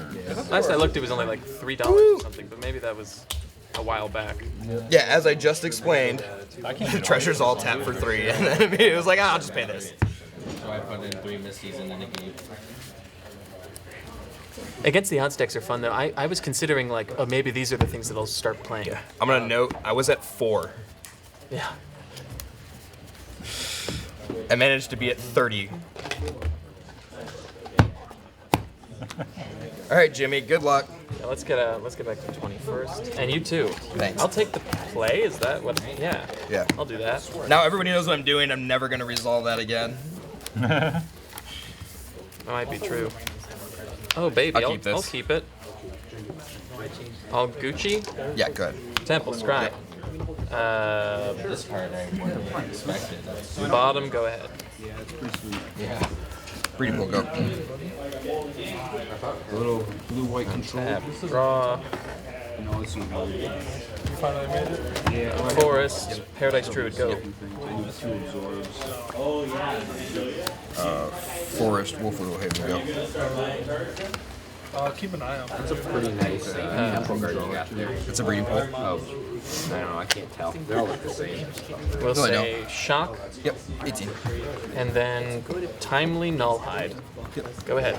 Last I looked, it was only like $3 or something, but maybe that was a while back. Yeah, as I just explained, I can't the treasure's all tapped for 3, and then it was like, I'll just pay this. So I put in 3 Misties and then a game. Against the odds decks are fun though. I was considering like, oh, maybe these are the things that I'll start playing. Yeah. I'm gonna note, I was at 4. Yeah. I managed to be at 30. All right, Jimmy, good luck. Yeah, let's get back to 21st. And you too. Thanks. I'll take the play. Is that what? Yeah. Yeah. I'll do that. Now everybody knows what I'm doing. I'm never gonna resolve that again. That might be true. Oh baby, I'll keep this. I'll keep it. All Gucci. Yeah, good. Temple Scry. This card I wouldn't have expected. That's Bottom. Go ahead. Yeah, it's pretty sweet. yeah. Breeding pool, go. A little blue-white control. Tap. Draw. No, it's not really. Yeah, Forest. Paradise Druid. Go. I need 2 absorbs. Forest, Wolfwood, Haven, go. Keep an eye out. That's a pretty nice temple card you got there. It's a breeding pool. Oh, I don't know. I can't tell. They all look the same. We'll No, I say Shock, Yep, 18. and then Timely Null Hide. Go ahead.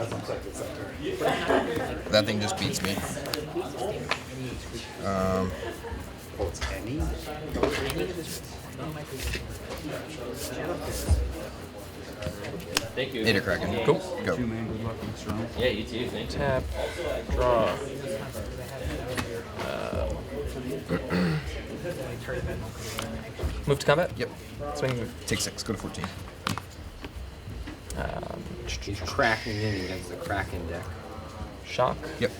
That thing just beats me. Thank you. Nader Kraken. Cool. Go. 2 man, good luck next round. Yeah, you too. Thank you. Tap. Draw. Move to combat. Yep. Swing move. Take 6, go to 14. He's cracking in against the Kraken deck. Shock. Yep.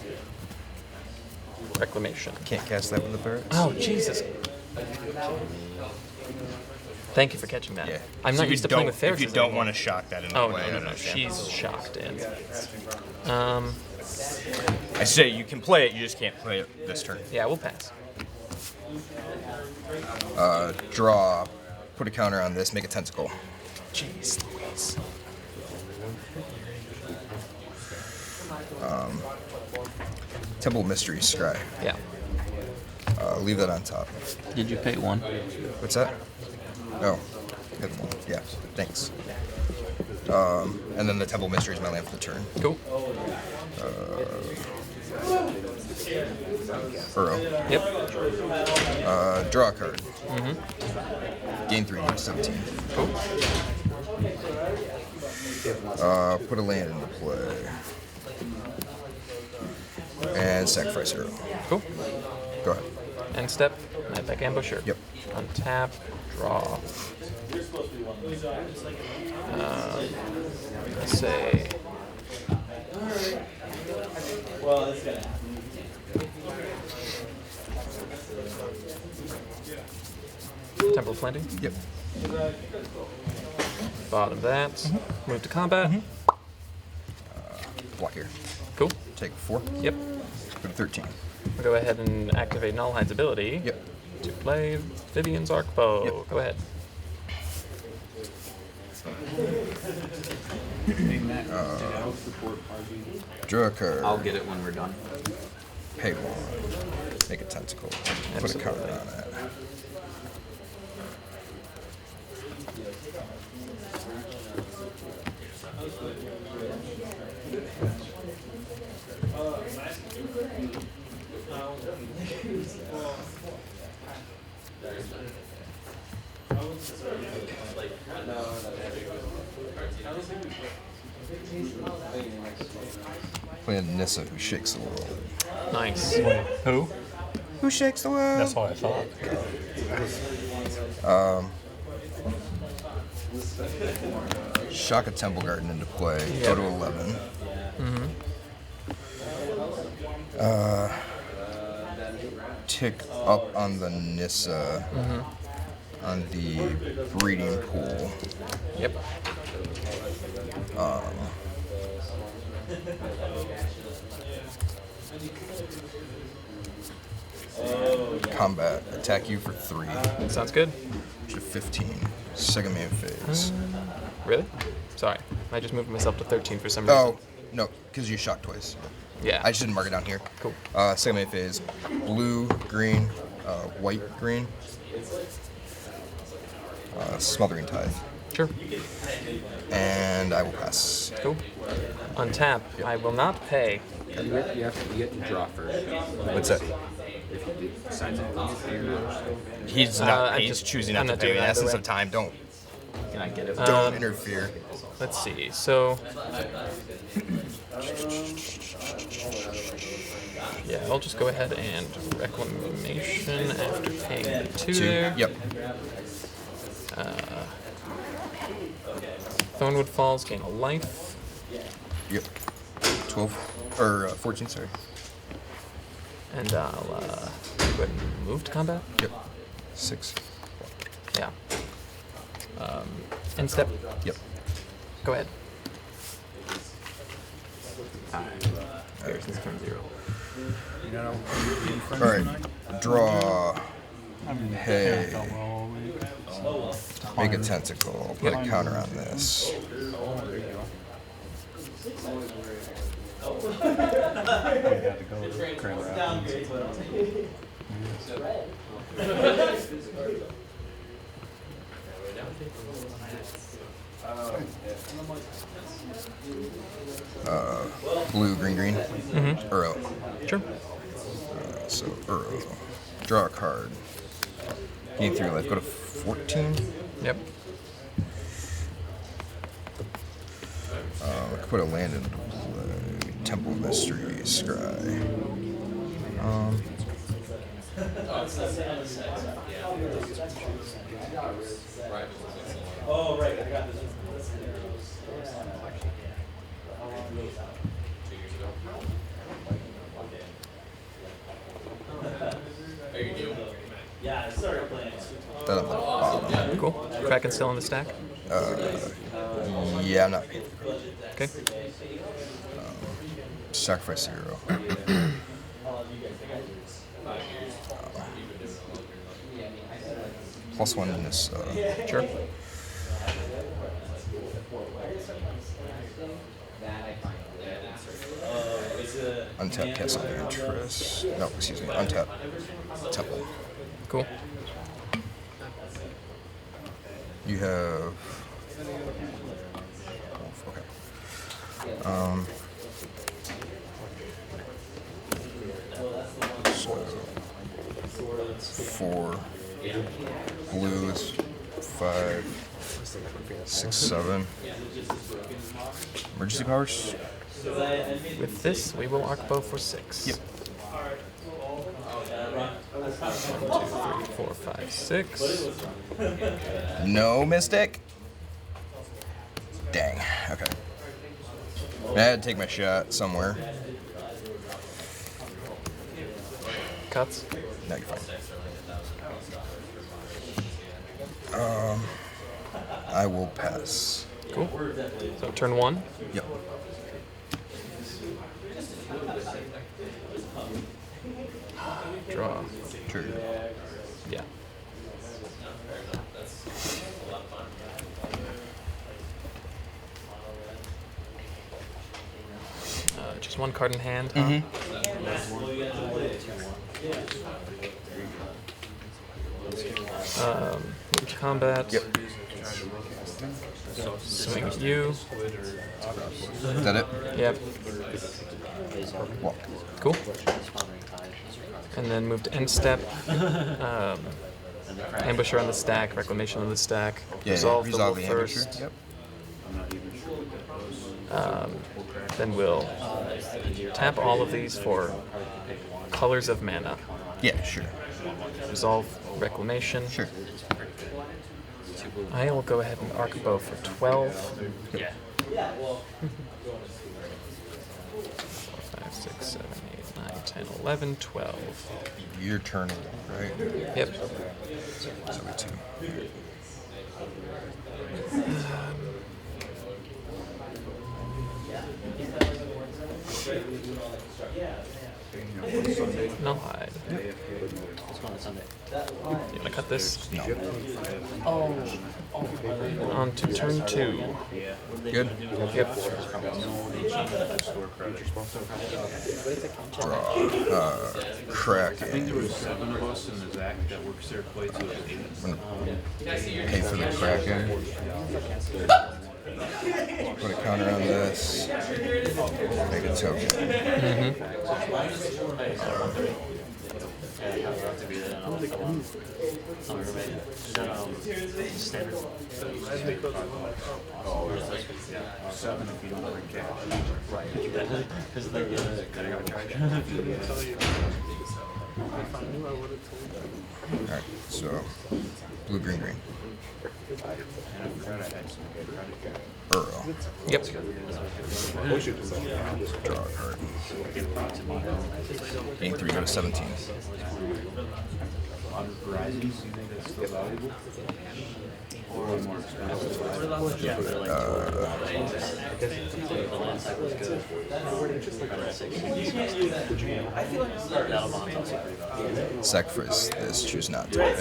Reclamation. Can't cast that with the ferrets. Oh Jesus. Thank you for catching that. Yeah. I'm So not if used you to playing don't- with Theros. If you don't want to shock that into Oh play, I no. understand. She's shocked in. I say you can play it, you just can't play it this turn. Yeah, we'll pass. Draw, put a counter on this, make a tentacle. Jeez Louise. Temple Mystery Scry. Yeah. Leave that on top. Did you pay 1? What's that? Oh, good one. Yeah, thanks. And then the Temple Mystery is my land for the turn. Cool. Burrow. Yep. Draw a card. Mm-hmm. Gain 3, use 17. Cool. Put a land into play. And sacrifice hero. Cool. Go ahead. End step. Nightback Ambusher. Yep. Untap. Draw. Let's say. Temple Planting. Yep. Bottom that. Move to combat. Block here. Cool. Take 4. Yep. Go to 13. We'll go ahead and activate Nullhide's ability. Yep. To play Vivien's Arkbow. Yep. Go ahead. Draw a card. I'll get it when we're done. Pay 1. Make a tentacle. Put a counter on it. Playing Nissa, who shakes the world. Nice. Who? Who shakes the world? That's what I thought. Shock a Temple Garden into play. Go to 11. Tick up on the Nissa on the breeding pool. Yep. Combat. Attack you for 3. Sounds good. To 15. Second main phase. Really? Sorry. I just moved myself to 13 for some reason. Oh, no, because you shot twice. Yeah. I just didn't mark it down here. Cool. Second main phase. Blue, green, white, green. Smothering Tithe. Sure. And I will pass. Cool. Untap. I will not pay. You get to draw first. What's that? If you decide to He's not. I'm He's just- choosing I'm not not to pay. doing In that essence either of time, don't Can I get it? interfere. Let's see. So. Yeah, I'll just go ahead and Reclamation after paying the 2 there. Yep. Thornwood Falls, gain a life. Yep. 12 or 14. Sorry. And I'll go ahead and move to combat. Yep. 6. Yeah. End step. Yep. Go ahead. Garrison's turn 0. All right. Draw. Pay. Make a tentacle. Put a counter on this. We had to go to Grand Rapids. Blue, green, green. Uro. Sure. So Uro. Draw a card. Gain 3 life. Go to 14. Yep. I could put a land into play. Temple Mystery Scry. That on the bottom. Cool. Kraken's still in the stack. Yeah, I'm not. Okay. Sacrifice 0. +1 in this. Sure. Untap Castle Interest. No, excuse me. Untap Temple. Cool. You have. Okay. So 4 blues, 5, 6, 7. Emergency powers. With this, we will Arkbow for 6. Yep. 1, 2, 3, 4, 5, 6. No Mystic. Dang. Okay. I had to take my shot somewhere. Cuts. No, you're fine. I will pass. Cool. So turn 1. Yep. Draw. Trigger. Yeah. Just 1 card in hand. Huh? Move to combat. Yep. Swing at you. Is that it? Yep. Walk. Cool. And then move to end step. Ambusher on the stack. Reclamation on the stack. Yeah, resolve the resolve wolf the first. ambusher. Yep. Then we'll tap all of these for colors of mana. Yeah, sure. Resolve reclamation. Sure. I will go ahead and Arkbow for 12. Yep. 5, 6, 7, 8, 9, 10, 11, 12. Your turn, right? Yep. So we 2. No hide. You wanna cut this? No. On to turn 2. Good. Yep. Draw. Kraken. I'm gonna pay for the Kraken. Put a counter on this. Make a token. Alright, so blue, green, green. Earl. Yep. Draw a card. Gain 3, go to 17. Sacrifice this, choose not to pay.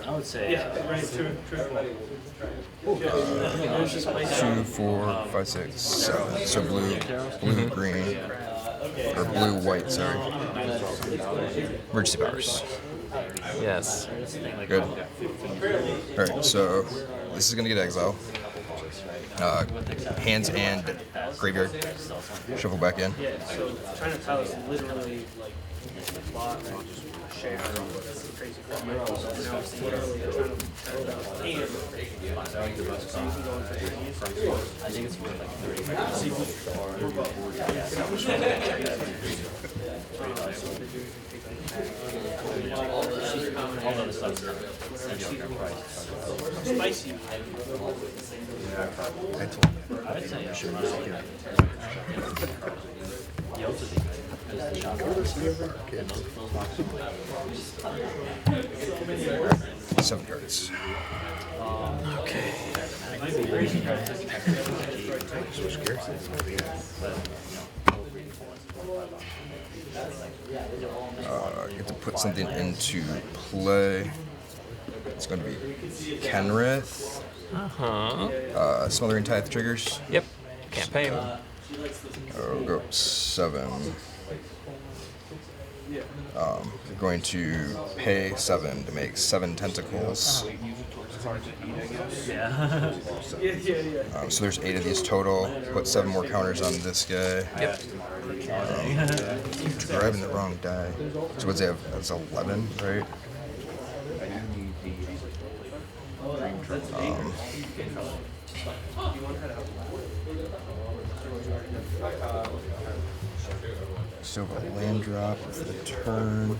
I would say. 2, 4, 5, 6, 7. So blue, green, or blue, white, sorry. Emergency powers. Yes. Good. Alright, so this is gonna get exile. Hands and graveyard. Shuffle back in. Yeah, so China Tile is literally like a plot and just share crazy crap. You know, it's literally trying to and so you can go into the I think it's worth like 30. Spicy. I'd say I should 7 cards. Okay. Get to put something into play. It's going to be Kenrith. Smothering Tithe triggers. Yep. Can't pay him. Oh, go 7. You're going to pay 7 to make 7 tentacles. So there's 8 of these total. Put 7 more counters on this guy. Yep. Keep grabbing the wrong die. So what's that? That's 11, right? So a land drop for the turn.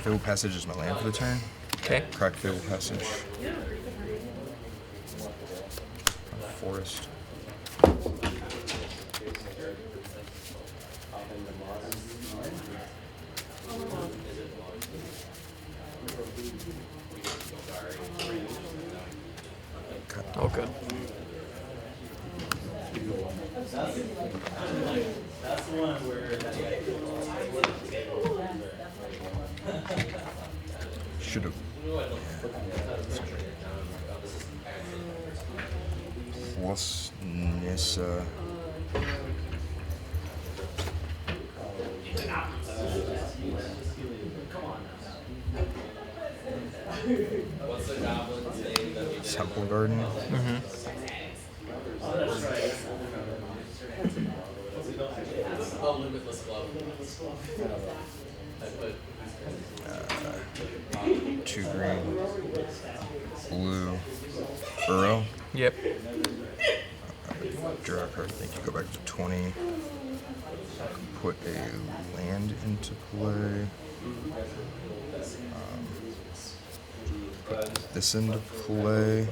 Fabled Passage is my land for the turn. Okay. Crack Fabled Passage. Forest. Oh, good. Should have. Plus Nissa. Temple Garden. Two green, blue, burrow. Yep. Draw a card. I think you go back to 20. Put a land into play. Put this into play.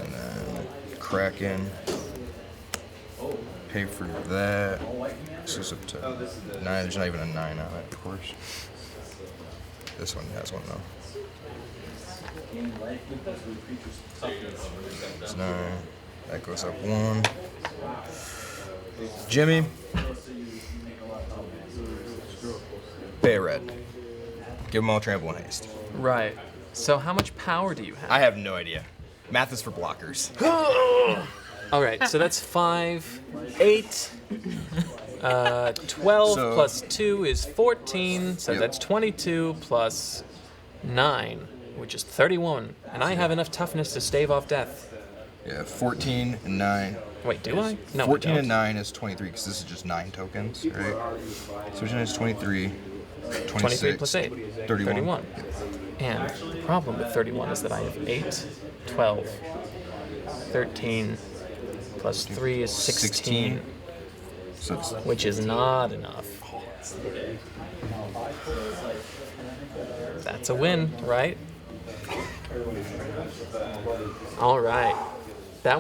And then Kraken. Pay for that. This is up to 9. There's not even a 9 on it, of course. This one has one though. It's 9. That goes up 1. Jimmy. Pay a red. Give them all trample and haste. Right. So how much power do you have? I have no idea. Math is for blockers. All right, so that's 5, 8, 12 So- plus 2 is 14, so Yep. that's 22 plus 9, which is 31. And I have enough toughness to stave off death. Yeah, 14 and 9. Wait, do I? No, 14 I and don't. 9 is 23 because this is just 9 tokens, right? So 14 is 23. 23 plus 8. 31. And the problem with 31 is that I have 8, 12, 13, plus 3 is 16, So it's which is not enough. That's a win, right? All right.